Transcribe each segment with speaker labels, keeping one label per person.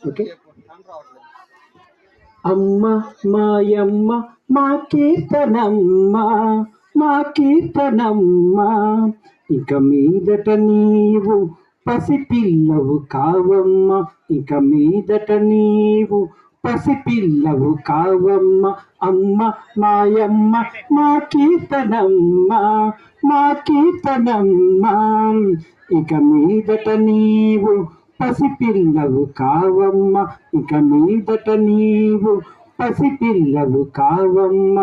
Speaker 1: Okay. అమ్మ మాయమ్మ మా కీర్తనమ్మ, మా కీర్తనమ్మ, ఇక మీదట నీవు పసిపిల్లవు కావమ్మ, ఇక మీదట నీవు పసిపిల్లవు కావమ్మ. అమ్మ మాయమ్మ మా కీర్తనమ్మ, మా కీర్తనమ్మ, ఇక మీదట నీవు పసిపిల్లవు కావమ్మ, ఇక మీదట నీవు పసిపిల్లవు కావమ్మ.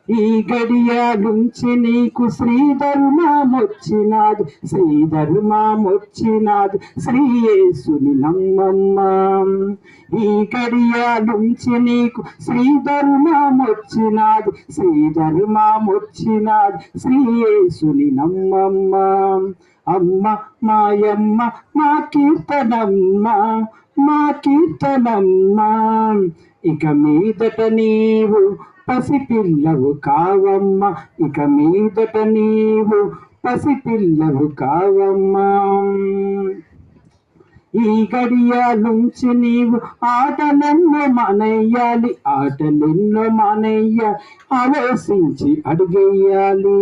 Speaker 1: ఈ గడియ నుంచి నీకు శ్రీధర్మమొచ్చినాది, శ్రీధర్మమొచ్చినాది, శ్రీయేసుని నమ్మమ్మ. ఈ గడియ నుంచి నీకు శ్రీధర్మమొచ్చినాది, శ్రీధర్మమొచ్చినాది, శ్రీయేసుని నమ్మమ్మ. అమ్మ మాయమ్మ మా కీర్తనమ్మ, మా కీర్తనమ్మ, ఇక మీదట నీవు పసిపిల్లవు కావమ్మ, ఇక మీదట నీవు పసిపిల్లవు కావమ్మ. ఈ గడియ నుంచి నీవు ఆటలెన్నో మానేయాలి, ఆటలెన్నో మానేయాలి, ఆలోచించి అడిగేయాలి.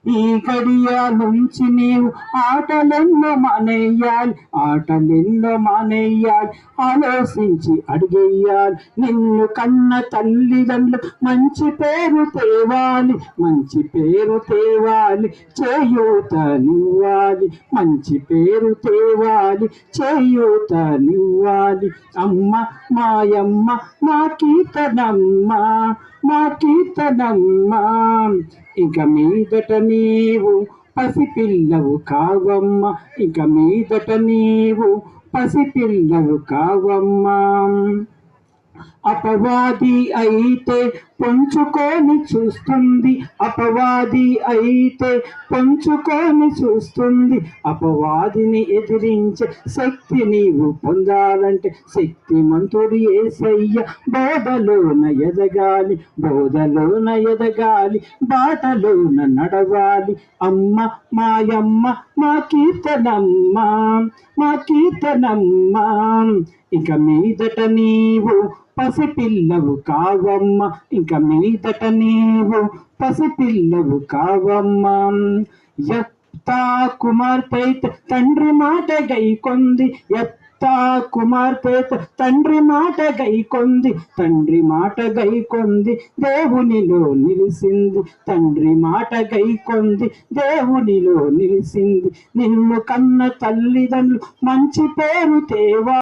Speaker 1: ఈ గడియ నుంచి నీవు ఆటలెన్నో మానేయాలి, ఆటలెన్నో మానేయాలి, ఆలోచించి అడిగేయాలి. నిన్ను కన్న తల్లిదండ్రులు మంచి పేరు తేవాలి, మంచి పేరు తేవాలి, చేయూతనివ్వాలి, మంచి పేరు తేవాలి, చేయూతనివ్వాలి. అమ్మ మాయమ్మ మా కీర్తనమ్మ, మా కీర్తనమ్మ, ఇక మీదట నీవు పసిపిల్లవు కావమ్మ, ఇక మీదట నీవు పసిపిల్లవు కావమ్మ. అపవాది అయితే పొంచుకొని చూస్తుంది, అపవాది అయితే పొంచుకొని చూస్తుంది. అపవాదిని ఎదిరించే శక్తి నీవు పొందాలంటే శక్తిమంతుడు యేసయ్య బోధలోన ఎదగాలి, బోధలోన ఎదగాలి, బాటలోన నడవాలి. అమ్మ మాయమ్మ మా కీర్తనమ్మ, మా కీర్తనమ్మ, ఇక మీదట నీవు పసిపిల్లవు కావమ్మ, ఇక మీదట నీవు పసిపిల్లవు కావమ్మ. యెఫ్తా కుమార్తె తండ్రి మాట గైకొంది, యెఫ్తా కుమార్తె తండ్రి మాట గైకొంది, తండ్రి మాట గైకొంది, దేవునిలో నిలిసింది, తండ్రి మాట గైకొంది, దేవునిలో నిలిసింది. నిన్ను కన్న తల్లిదండ్రులు మంచి పేరు తేవా